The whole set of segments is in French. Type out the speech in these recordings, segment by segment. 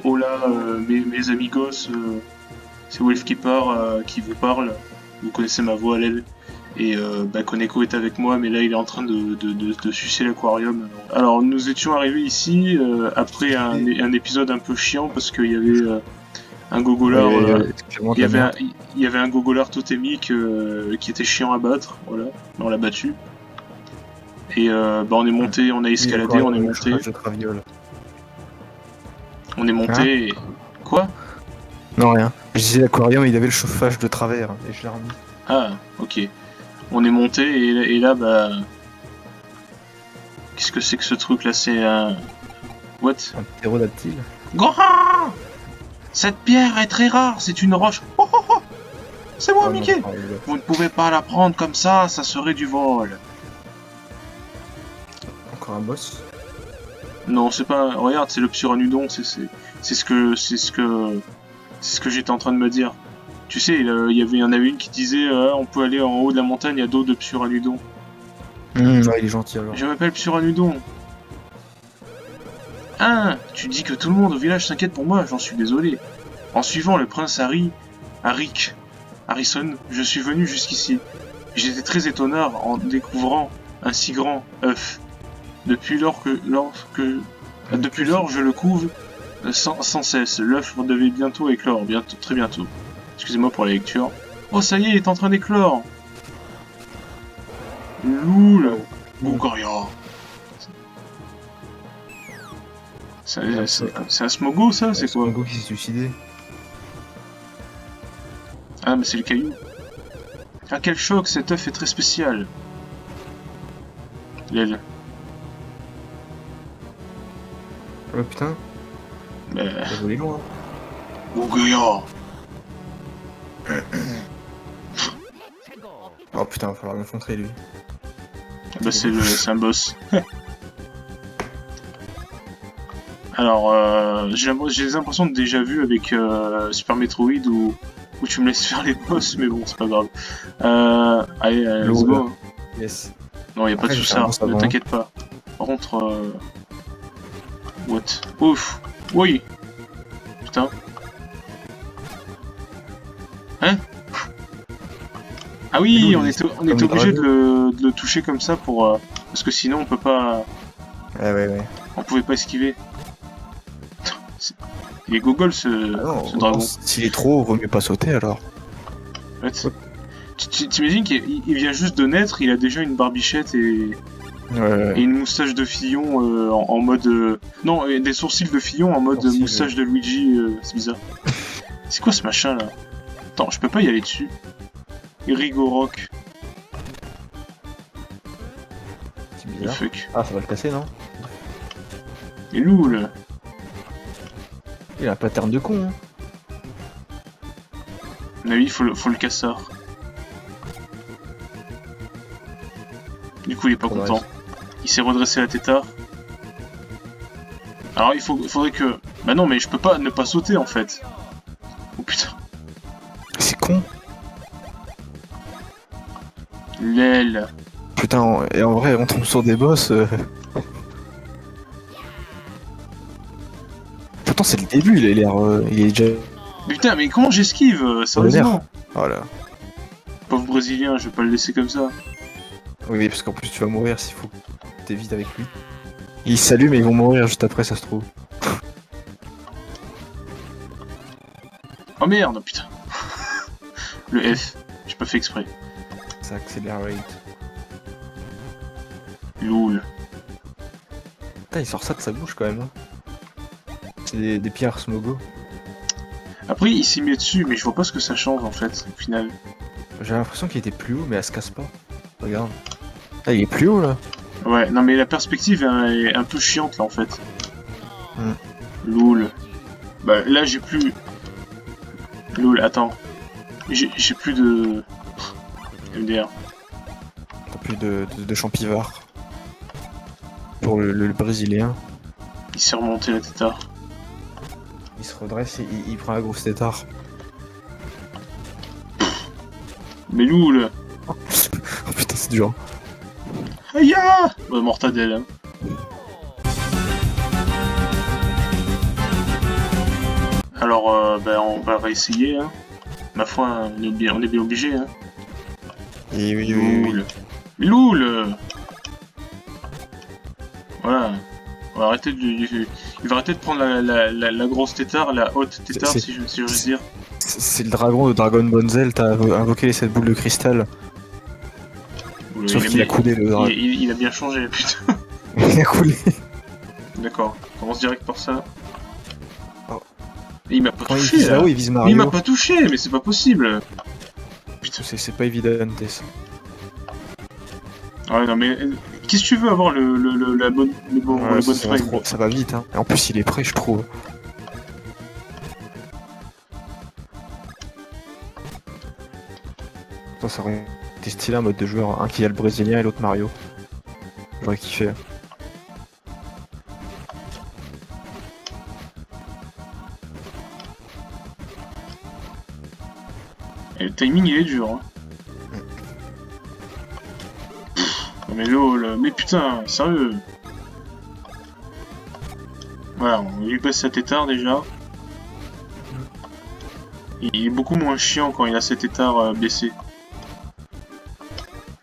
hola, mes amigos, c'est Wolfkeeper qui vous parle. Vous connaissez ma voix à l'aile. Et Koneko est avec moi, mais là il est en train de sucer l'aquarium. Alors nous étions arrivés ici après un épisode un peu chiant parce qu'il y avait un gogolard. Il y avait un gogolard totémique qui était chiant à battre. Voilà, on l'a battu. Et on est monté, on a escaladé, on est monté. On est monté. Et... Quoi? Non, rien. Je disais l'aquarium, il avait le chauffage de travers et je l'ai remis. Ah, ok. On est monté et là, qu'est-ce que c'est que ce truc là? C'est un. What? Un ptérodactyle. Grand! Cette pierre est très rare, c'est une roche. Oh oh oh! C'est moi, Mickey! Vous ne pouvez pas la prendre comme ça serait du vol. Encore un boss? Non, c'est pas. Regarde, c'est le Psuranudon, c'est ce que j'étais en train de me dire. Tu sais, il y en avait une qui disait on peut aller en haut de la montagne à dos de Psuranudon. Ouais, il est gentil alors. Je m'appelle Psuranudon. Ah, tu dis que tout le monde au village s'inquiète pour moi, j'en suis désolé. En suivant le prince Harrison, je suis venu jusqu'ici. J'étais très étonné en découvrant un si grand œuf. Depuis lors, je le couve sans cesse. L'œuf devait bientôt éclore, très bientôt. Excusez-moi pour la lecture. Oh, ça y est, il est en train d'éclore. Loul. Gougoria. C'est un Smogo, ça? C'est quoi? Un Smogo qui s'est suicidé. Ah, mais c'est le caillou. Ah, quel choc, cet œuf est très spécial. L'aile. Oh putain. Mais... Ça volait loin. Gougoria. Oh putain, va falloir m'affronter lui. Bah c'est un boss. Alors, j'ai des impressions de déjà vu avec Super Metroid où tu me laisses faire les boss, mais bon, c'est pas grave. Allez, let's go. Yes. Non, y'a pas de soucis, ne t'inquiète pas. Par contre, what? Ouf. Oui. Putain. Hein? Ah oui, on était obligé de le toucher comme ça pour parce que sinon on peut pas. Ouais. On pouvait pas esquiver. Il est gogol ce dragon. S'il est trop haut, vaut mieux pas sauter alors. Ouais, t'imagines qu'il vient juste de naître, il a déjà une barbichette et une moustache de Fillon en mode. Non, des sourcils de Fillon en mode moustache de Luigi, c'est bizarre. C'est quoi ce machin là? Attends, je peux pas y aller dessus. Rigorock. C'est bizarre. Fuck. Ah, ça va le casser, non? Et loul. Il a un pattern de con, hein. À mon avis, faut le casseur. Du coup, il est pas content. Il s'est redressé la tétard. Alors, faudrait que... Bah non, mais je peux pas ne pas sauter, en fait. Oh putain. C'est con. L'aile. Putain, et en vrai, on tombe sur des boss... Pourtant, c'est le début, il a l'air... il est déjà... Putain, mais comment j'esquive, sérieusement? Voilà. Pauvre brésilien, je vais pas le laisser comme ça. Oui, parce qu'en plus, tu vas mourir s'il faut que t'évites avec lui. Ils s'allument et ils vont mourir juste après, ça se trouve. Oh merde, putain. Le F, j'ai pas fait exprès. Ça accélère rate. Loul. Putain, il sort ça de sa bouche quand même. Hein. C'est des pierres Smogo. Après, il s'y met dessus, mais je vois pas ce que ça change en fait, au final. J'ai l'impression qu'il était plus haut, mais elle se casse pas. Regarde. Ah, il est plus haut là. Ouais, non mais la perspective est un peu chiante là en fait. Loul. Bah là j'ai plus... Loul, attends. J'ai plus de... MDR. T'as plus de champivard. Pour le brésilien. Il s'est remonté la tétard. Il se redresse et il prend la grosse tétard. Mais Loul. Oh putain, c'est dur. Aïe! Bah, mortadelle. Hein. Alors, bah, on va réessayer, hein. Ma foi, on est bien obligé, hein. Et oui. Loul. Mais Loul. Voilà. On va arrêter il va arrêter de prendre la grosse tétard, la haute tétard, si j'ose dire. C'est le dragon de Dragon Ball Z, t'as invoqué les 7 boules de cristal. Sauf qu'il a coulé le dragon. Il a bien changé, putain. Il a coulé. D'accord, on commence direct par ça. Oh. Et il m'a pas Quand touché, il vise là. là-haut, il vise Mais Mario. il m'a pas touché, mais c'est pas possible. Putain, c'est pas évident, Tess. Ouais, non, mais qu'est-ce que tu veux avoir la bonne frame? Ça va vite, hein. Et en plus, il est prêt, je trouve. Ça aurait été stylé un mode de joueur, un qui a le brésilien et l'autre Mario. J'aurais kiffé. Et le timing il est dur, hein. Non mais lol, mais putain, sérieux. Voilà, on lui passe sa tétard déjà. Il est beaucoup moins chiant quand il a ses tétards baissés.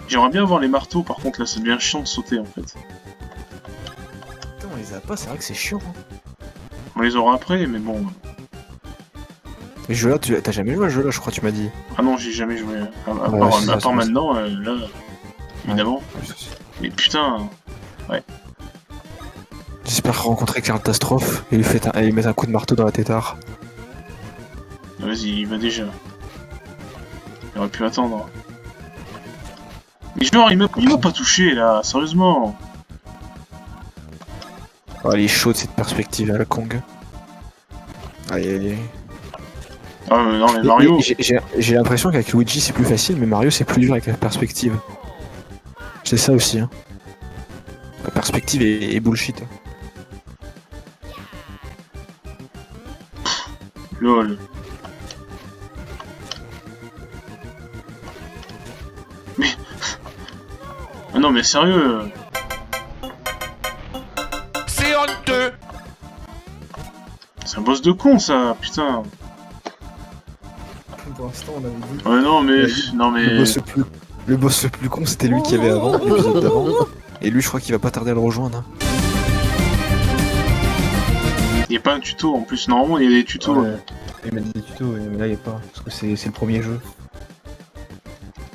J'aimerais bien avoir les marteaux, par contre là ça devient chiant de sauter en fait. Putain, on les a pas, c'est vrai que c'est chiant. Hein. On les aura après, mais bon. Mais ce jeu là, t'as jamais joué à ce jeu là, je crois, tu m'as dit. Ah non, j'ai jamais joué. Ouais, À part maintenant, là, évidemment. Ouais. Mais putain, J'espère rencontrer Catastrophe et lui mettre un coup de marteau dans la tétard. vas-y, il va déjà. Il aurait pu attendre. Mais genre, il m'a pas touché là, sérieusement. Oh, elle est chaude cette perspective à la Kong. Aïe. Ah non mais Mario. J'ai l'impression qu'avec Luigi c'est plus facile, mais Mario c'est plus dur avec la perspective. C'est ça aussi. Hein. La perspective est bullshit. Lol. Mais... Ah non mais sérieux. C'est honteux. C'est un boss de con ça, putain. Pour l'instant on avait dit. Ouais non mais... Non mais... Le boss le plus con c'était lui qui avait avant, l'épisode d'avant. Et lui je crois qu'il va pas tarder à le rejoindre. Hein. Il y a pas un tuto en plus, normalement il y a des tutos. Ouais. Il m'a dit des tutos, mais là il y a pas, parce que c'est le premier jeu.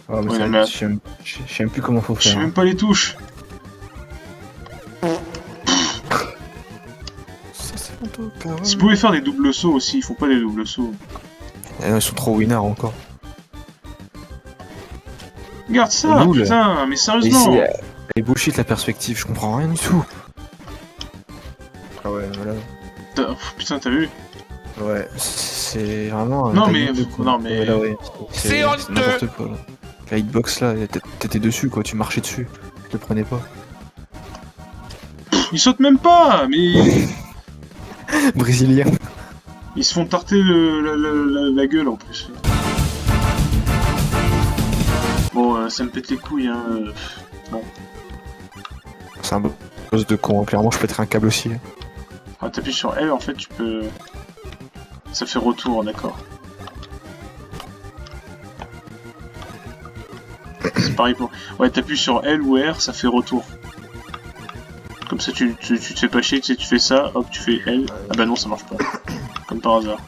Ah, mais Ouais, ça, mais... je sais même plus comment faut Je sais faire. même pas les touches. Si vous pouvez faire des doubles sauts aussi, ils font pas des doubles sauts. Ils sont trop winners encore. Regarde ça, Loul. putain, mais Et sérieusement. c'est bullshit la perspective, je comprends rien du tout. Ah ouais, voilà. Putain, t'as vu? Ouais, c'est vraiment un Non, timing mais- de con. non, mais- Ouais, là, ouais. C'est honteux. n'importe quoi là. La hitbox là, t'étais dessus quoi, tu marchais dessus. Je te prenais pas. Ils sautent même pas, mais... Brésilien. Ils se font tarter la gueule en plus. Bon, ça me pète les couilles, hein. Bon. C'est un boss de con, clairement je pèterais un câble aussi. Ah, t'appuies sur L, en fait, tu peux... Ça fait retour, d'accord. C'est pareil pour... Ouais, t'appuies sur L ou R, ça fait retour. Comme ça, tu te fais pas chier, tu sais, tu fais ça, hop, tu fais L. Ah bah non, ça marche pas. Comme par hasard.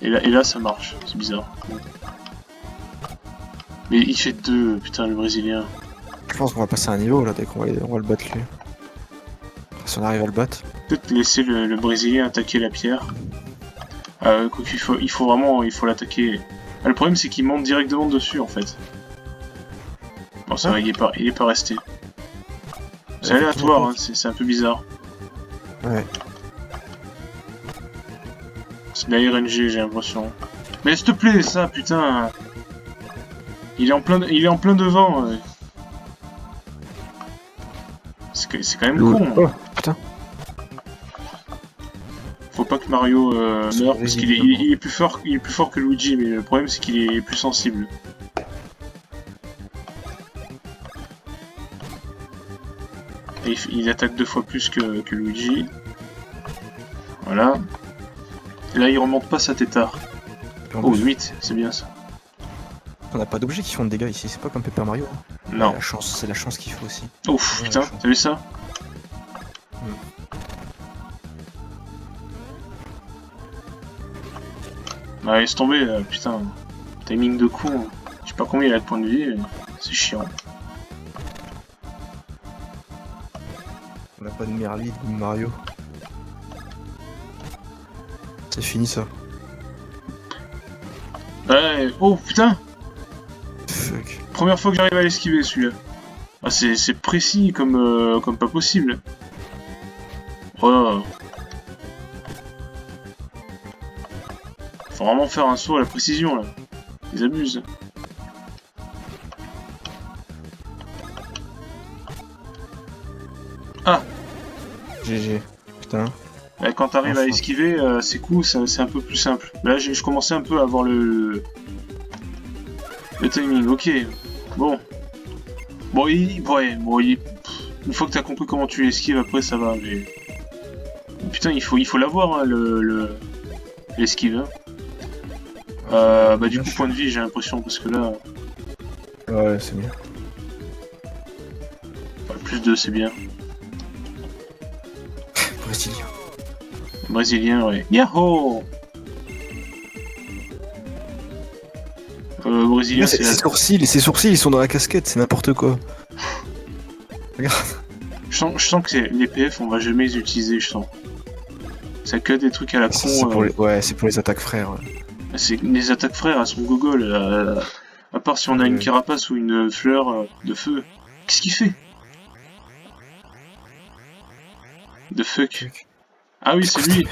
Et là ça marche, c'est bizarre. Mais il fait 2, putain, le Brésilien. Je pense qu'on va passer à un niveau là dès qu'on va le battre lui. Si on arrive à le battre. Peut-être laisser le Brésilien attaquer la pierre. Il faut vraiment l'attaquer. Ah, le problème c'est qu'il monte directement dessus en fait. Bon ça va, il est pas resté. C'est aléatoire, hein, c'est un peu bizarre. Ouais. C'est de la RNG, j'ai l'impression. Mais s'il te plaît, ça, putain. Il est en plein devant. C'est quand même con. Oh, putain. Faut pas que Mario C'est meure parce qu'il évidemment. est plus fort que Luigi, mais le problème c'est qu'il est plus sensible. Et il attaque 2 fois plus que Luigi. Voilà. Et là, il remonte pas sa tétard. Puis en Oh, plus, 8, c'est bien ça. on n'a pas d'objets qui font de dégâts ici, c'est pas comme Paper Mario. Hein. Non. La chance, c'est la chance qu'il faut aussi. Ouf, Ouais, putain, la chance. t'as vu ça? Ah, laisse tomber, putain. Timing de con. Je sais pas combien il a de points de vie, mais c'est chiant. On n'a pas de Merly de Mario. C'est fini ça. Ouais, oh putain! Fuck. Première fois que j'arrive à l'esquiver celui-là. Ah, c'est précis comme pas possible. Oh là là. Faut vraiment faire un saut à la précision là. Ils abusent. Ah! GG. Putain. Ouais, quand t'arrives à Enfin. esquiver, c'est cool, c'est un peu plus simple. Là, je commençais un peu à avoir le timing, ok. Bon. Une fois que t'as compris comment tu esquives, après ça va, mais... Putain, il faut l'avoir, hein, l'esquive. Hein. Bah du coup, point de vie, j'ai l'impression, parce que là... Ouais, c'est bien. Plus 2, c'est bien. Brésilien. Brésilien, ouais. Yahoo! Brésilien, c'est la... Ses sourcils, ils sont dans la casquette, c'est n'importe quoi. Regarde. Je sens que les PF, on va jamais les utiliser, je sens. C'est que des trucs à la con. C'est pour les... Ouais, c'est pour les attaques frères. Ouais. C'est les attaques frères, elles sont gogol. À part si on a une Ouais. carapace ou une fleur de feu. Qu'est-ce qu'il fait? De fuck. Ah oui, c'est lui.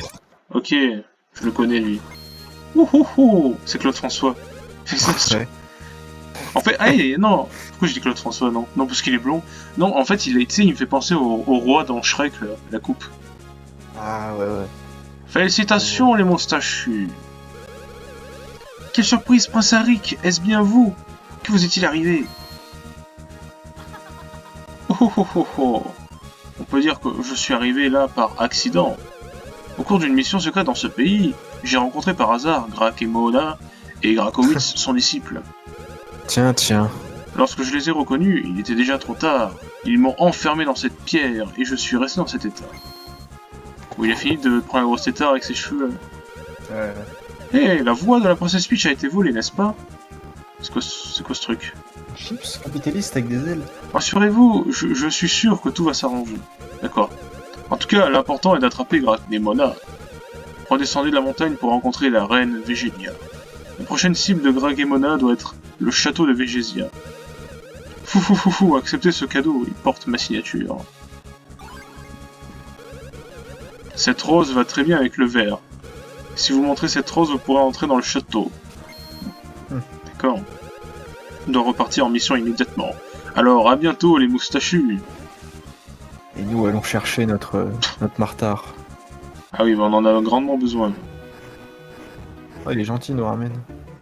Ok, je le connais lui. Ouhouhou, c'est Claude François. Ouais. En fait, non. Pourquoi je dis Claude François? Non, non parce qu'il est blond. Non, en fait, tu sais, il me fait penser au roi dans Shrek, la coupe. Ah ouais, ouais. Félicitations les moustachus. Quelle surprise, Prince Arik, est-ce bien vous? Que vous est-il arrivé? Oh oh oh oh. On peut dire que je suis arrivé là par accident. Au cours d'une mission secrète dans ce pays, j'ai rencontré par hasard Grakemona et Grakowitz, son disciple. Tiens, tiens. Lorsque je les ai reconnus, il était déjà trop tard. Ils m'ont enfermé dans cette pierre et je suis resté dans cet état. Où il a fini de prendre un gros tétard avec ses cheveux. Hé, la voix de la princesse Peach a été volée, n'est-ce pas? C'est quoi ce truc? Chips capitaliste avec des ailes. Rassurez-vous, je suis sûr que tout va s'arranger. D'accord. En tout cas, l'important est d'attraper Grakemona. Redescendez de la montagne pour rencontrer la reine Végélia. La prochaine cible de Grakemona doit être le château de Végésia. Fou, acceptez ce cadeau, il porte ma signature. Cette rose va très bien avec le vert. Si vous montrez cette rose, vous pourrez entrer dans le château. D'accord. On doit repartir en mission immédiatement. Alors, à bientôt les moustachus. Et nous allons chercher notre martard. Ah oui, bah on en a grandement besoin. Oh, il est gentil, il nous ramène.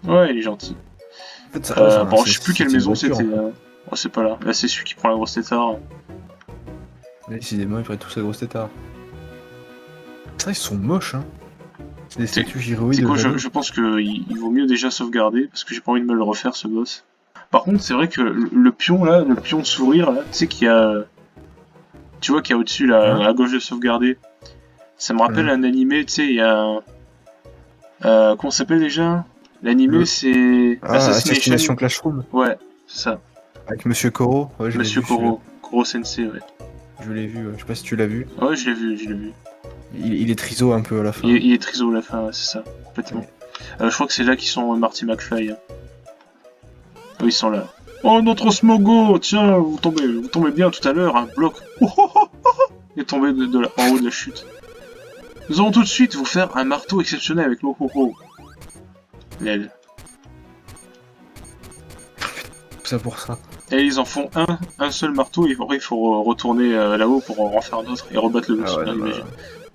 Ouais, il est gentil. En fait, ça, Bon, je sais plus quelle une maison voiture, c'était. en fait. Oh, c'est pas là. Là, c'est celui qui prend la grosse tétard. Décidément, il ferait tous sa grosse tétard. Ça, ils sont moches, hein. C'est des statues gyroïdes. C'est quoi, de je pense qu'il vaut mieux déjà sauvegarder, parce que j'ai pas envie de me le refaire, ce boss. Par contre, c'est vrai que le pion, là, le pion de sourire, là, tu sais qu'il y a... Tu vois qu'il y a au-dessus, là, à gauche de sauvegarder. Ça me rappelle un animé, tu sais, il y a... comment ça s'appelle déjà? L'animé, c'est... Assassination Classroom. Ouais, c'est ça. Avec Monsieur Koro. Ouais, je l'ai Monsieur vu, Koro. Koro Sensei, ouais. Je l'ai vu, ouais. Je sais pas si tu l'as vu. Ouais, je l'ai vu. Il est triso un peu à la fin. Il est triso à la fin, ouais, c'est ça, complètement. Je crois que c'est là qu'ils sont Marty McFly. Hein. Ah, ils sont là. Oh, notre Smogo! Tiens, vous tombez bien tout à l'heure, un bloc. Il est tombé en haut de la chute. Nous allons tout de suite vous faire un marteau exceptionnel avec l'Ohoho. L'aile. Tout ça pour ça. Et ils en font un seul marteau, et après il faut retourner là-haut pour en faire un autre et rebattre le boss. Imagine.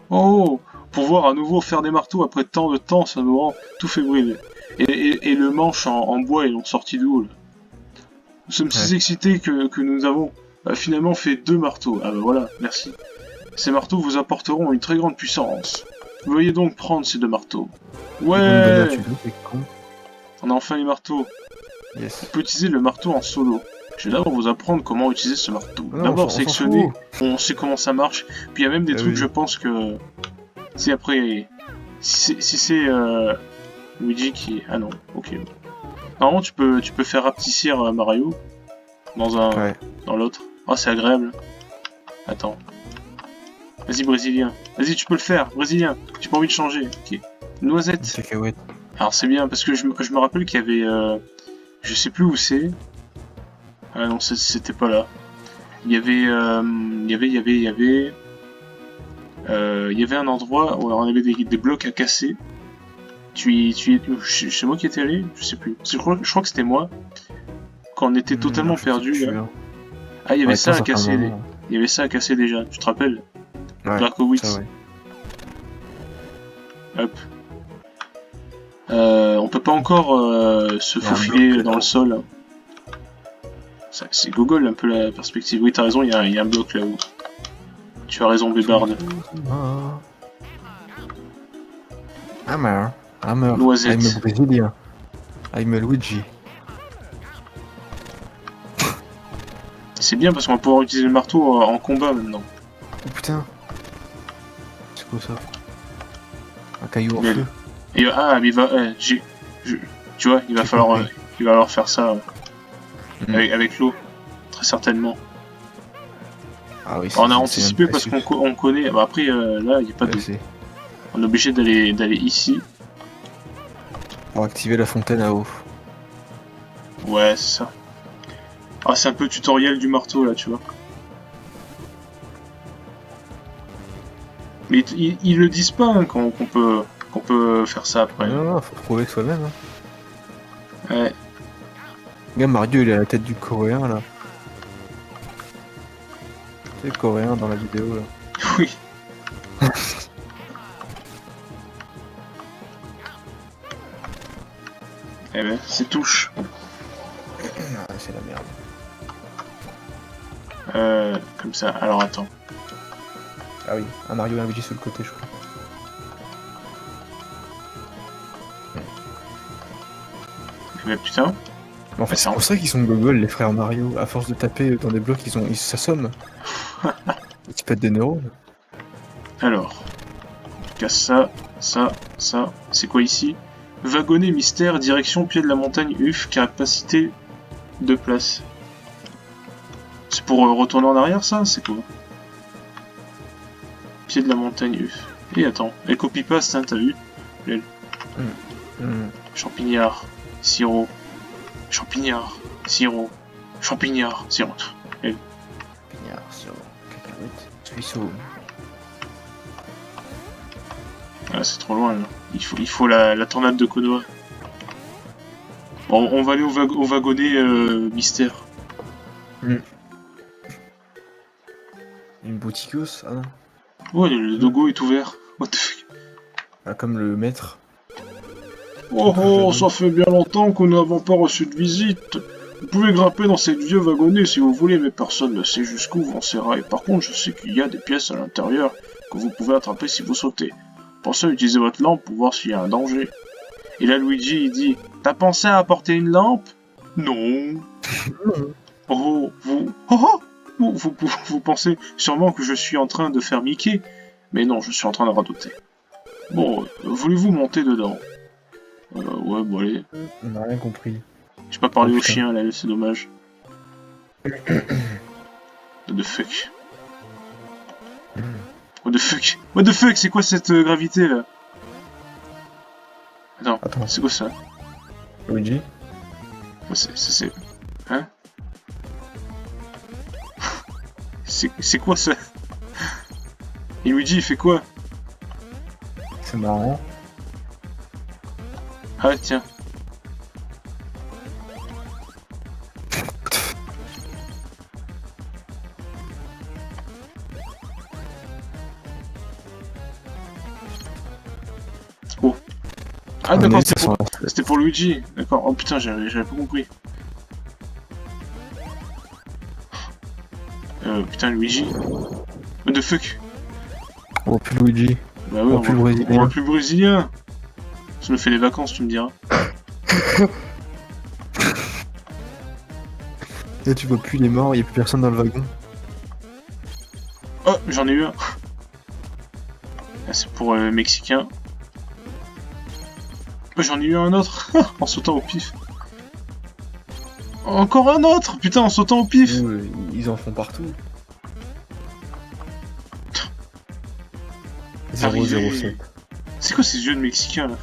Oh! Pouvoir à nouveau faire des marteaux après tant de temps, ça nous rend tout fébrile. Et le manche en bois, ils l'ont sorti d'où là? Nous sommes si excités que nous avons finalement fait 2 marteaux. Ah bah voilà, merci. Ces marteaux vous apporteront une très grande puissance. Veuillez donc prendre ces 2 marteaux. Bonne bonheur, Ouais, tu doutes, c'est con. on a enfin les marteaux. Yes. On peut utiliser le marteau en solo. Je vais d'abord vous apprendre comment utiliser ce marteau. Non, D'abord on s'en sélectionner, fout. on sait comment ça marche. Puis il y a même des Ah trucs, oui. je pense que... Si après... Si c'est Luigi qui... Ah non, ok. Normalement tu peux faire rapetissir Mario dans un... Ouais. dans l'autre. Oh c'est agréable. Attends. Vas-y brésilien. Vas-y tu peux le faire, brésilien. J'ai pas envie de changer. Ok. Noisette. Cacahuète. Alors c'est bien parce que je me rappelle qu'il y avait... Je sais plus où c'est. Ah non, c'était pas là. Il y avait, il y avait un endroit où on avait des blocs à casser. C'est moi qui étais allé, je sais plus. Je crois que c'était moi. Quand on était totalement Je sais perdu plus, là. hein. Ah, il y avait Ouais, ça à fait un casser. moment. Il y avait ça à casser déjà. Tu te rappelles? Ouais, Berkowitz. ça, ouais. Hop. On peut pas encore se Il y a un faufiler bloc dans le là-haut. sol. C'est Google un peu la perspective. Oui, t'as raison, il y a un bloc là-haut. Tu as raison, Bébarde. Hammer. Hammer. Noisette. I'm a Brésilien. I'm a Luigi. C'est bien parce qu'on va pouvoir utiliser le marteau en combat maintenant. Oh putain. C'est quoi ça? Un caillou en Mais- feu. Et mais il va, tu vois, il va J'ai falloir, compris. il va falloir faire ça Mm. avec l'eau, très certainement. Ah oui, On a c'est anticipé même parce pas qu'on connaît. Bah après, là, il n'y a pas de. c'est On est obligé d'aller ici. pour activer la fontaine à eau. Ouais, c'est ça. Ah, c'est un peu tutoriel du marteau là, tu vois. Mais ils le disent pas hein, qu'on peut faire ça après. Non, non, faut prouver soi-même. Hein. Ouais. Regarde, Mario, il a la tête du coréen là. C'est le coréen dans la vidéo là. Oui. Eh ben, c'est touche. Ah, c'est la merde. Comme ça. Alors attends. Ah oui, un Mario et un Luigi sur le côté, je crois. Mais putain. Mais en fait, Mais c'est ça- pour ça qu'ils sont gogoles, les frères Mario. À force de taper dans des blocs, ils s'assomment. Ils se pètent des neurones. Alors. Je casse ça, ça, ça. C'est quoi ici? Wagonnet mystère, direction pied de la montagne UF, capacité de place. C'est pour retourner en arrière ça? C'est quoi? Pied de la montagne UF. Et attends, elle copie paste, hein, t'as vu? Champignard, sirop, champignard, sirop, champignard, sirop. Pignard, sur cacahuète, suisseau. Ah, c'est trop loin là. Il faut la tornade de Konoha. Bon, on va aller au wagonnet mystère. Une boutiqueuse, ah non. Ouais, le logo est ouvert. What the fuck? Ah, comme le maître. Oh oh, ça fait bien longtemps que nous n'avons pas reçu de visite. Vous pouvez grimper dans cette vieux wagonnet si vous voulez, mais personne ne sait jusqu'où vont ces rails. Par contre, je sais qu'il y a des pièces à l'intérieur que vous pouvez attraper si vous sautez. Pensez à utiliser votre lampe pour voir s'il y a un danger. Et là, Luigi, il dit « T'as pensé à apporter une lampe ?»« Non. » Oh, vous pensez sûrement que je suis en train de faire Mickey, mais non, je suis en train de radoter. Bon, voulez-vous monter dedans? Ouais, bon allez. On n'a rien compris. J'ai pas parlé Oh, au putain. chien là, c'est dommage. What the fuck? What the fuck? What the fuck? C'est quoi cette gravité là? Attends, c'est quoi ça? Luigi? Ouais, c'est... Hein? C'est quoi ça? Et Luigi il fait quoi? C'est marrant. Ah tiens. Oh. Ah d'accord, c'était pour Luigi. D'accord. Oh putain, j'avais pas compris. Putain, Luigi. What the fuck? Oh, plus Luigi. Bah ouais, On pue le Brésilien. on voit plus le Brésilien. Je me fais les vacances, tu me diras. Là, tu vois plus les morts, il y a plus personne dans le wagon. Oh, j'en ai eu un. Ah, c'est pour le Mexicain. Oh, j'en ai eu un autre en sautant au pif. Encore un autre, putain, en sautant au pif. Ils en font partout. Arrivé. 007. C'est quoi ces yeux de Mexicain là?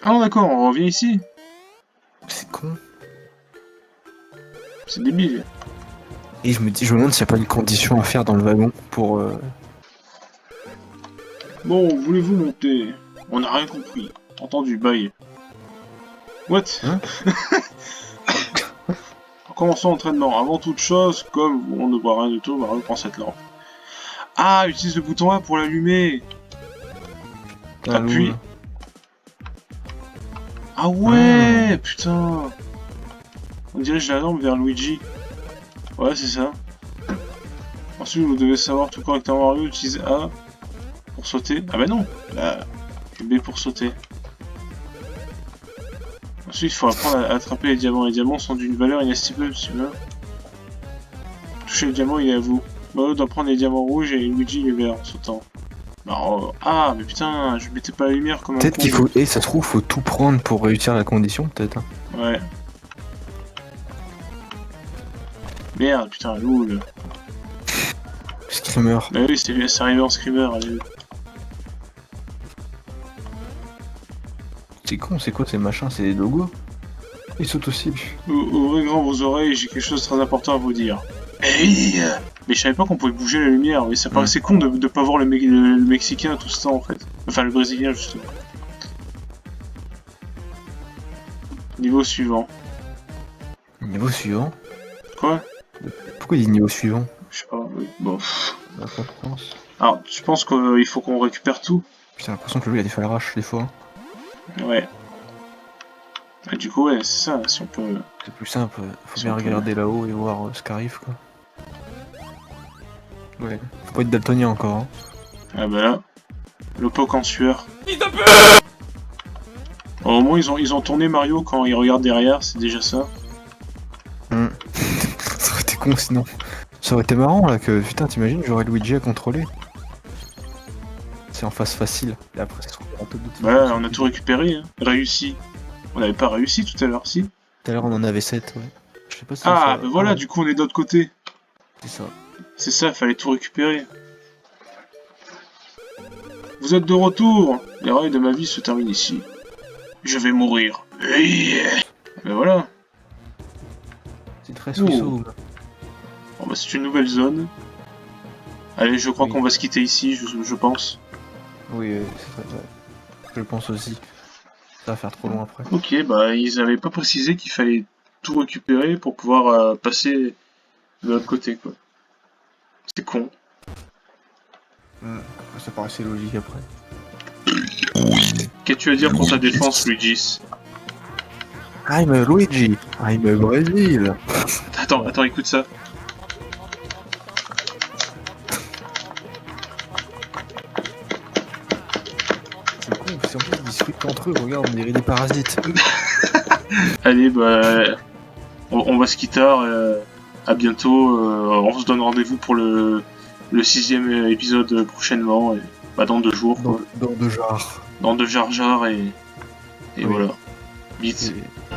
Ah non, d'accord, on revient ici. C'est con. C'est débile. Et je me demande s'il n'y a pas une condition à faire dans le wagon pour. Bon, voulez-vous monter? On n'a rien compris. Entendu, bye. What? Hein? Commençons l'entraînement. Avant toute chose, comme on ne voit rien du tout, Mario prend cette lampe. Ah, utilise le bouton A pour l'allumer. Appuie. Ah ouais, putain. On dirige la lampe vers Luigi. Ouais, c'est ça. Ensuite, vous devez savoir tout correctement Mario, utiliser A pour sauter. Ah bah non, B pour sauter. Ensuite, il faut apprendre à attraper les diamants. Les diamants sont d'une valeur inestimable, celui-là. Touchez le diamant, il est à vous. Mario doit prendre les diamants rouges et Luigi les verts en sautant. Ah, mais putain, je mettais pas la lumière comme un Peut-être con. qu'il faut. Et ça se trouve, faut tout prendre pour réussir la condition, peut-être. Hein. Ouais. Merde, putain, loul. Screamer. Bah oui, c'est arrivé en screamer, allez. C'est con, c'est quoi ces machins? C'est des logos? Ils sautent aussi. Ouvrez grand vos oreilles, j'ai quelque chose de très important à vous dire. Hey, mais je savais pas qu'on pouvait bouger la lumière, mais ça paraissait con de pas voir le Mexicain tout ce temps en fait. Enfin le Brésilien justement. Niveau suivant. Niveau suivant? Quoi? Pourquoi il dit niveau suivant? Je sais pas, oui. Bon. L'importance. Alors, tu penses qu'il faut qu'on récupère tout? J'ai l'impression que lui il a des fois RH des fois. Ouais. Et du coup, ouais, c'est ça, si on peut... C'est plus simple, faut Si bien on peut- regarder là-haut et voir ce qu'arrive quoi. Ouais. Faut pas être daltonien encore. Hein. Ah bah là, le poc en sueur. Au moins, ils ont tourné Mario quand il regarde derrière, c'est déjà ça. Ça aurait été con sinon. Ça aurait été marrant là que, putain, t'imagines, j'aurais Luigi à contrôler. C'est en face facile. Et après, ça se trouve un peu de Ouais, on a tout récupéré, hein. Réussi. On n'avait pas réussi tout à l'heure, si. Tout à l'heure, on en avait 7, ouais. Je sais pas si Ah, bah voilà, du coup, on est de l'autre côté. C'est ça. C'est ça, fallait tout récupérer. Vous êtes de retour. Les rails de ma vie se terminent ici. Je vais mourir. Ben voilà. C'est très suisseau. Bon, bah, c'est une nouvelle zone. Allez, je crois Oui. qu'on va se quitter ici, je pense. Oui, c'est très vrai. Je pense aussi. Ça va faire trop long après. Ok, bah ils avaient pas précisé qu'il fallait tout récupérer pour pouvoir passer de l'autre côté, quoi. C'est con. Ça paraissait logique après. Qu'est-ce que tu veux dire pour ta défense, Luigi? I'm Luigi. I'm Brésil. Attends, écoute ça. C'est con, si en plus ils discutent entre eux, regarde, on dirait des parasites. Allez, bah on va se quitter. À bientôt. On se donne rendez-vous pour le 6ème épisode prochainement. Et, bah, dans 2 jours, quoi. Dans deux genres. Dans 2 Jar Jar et Oui. voilà. Vite. Et-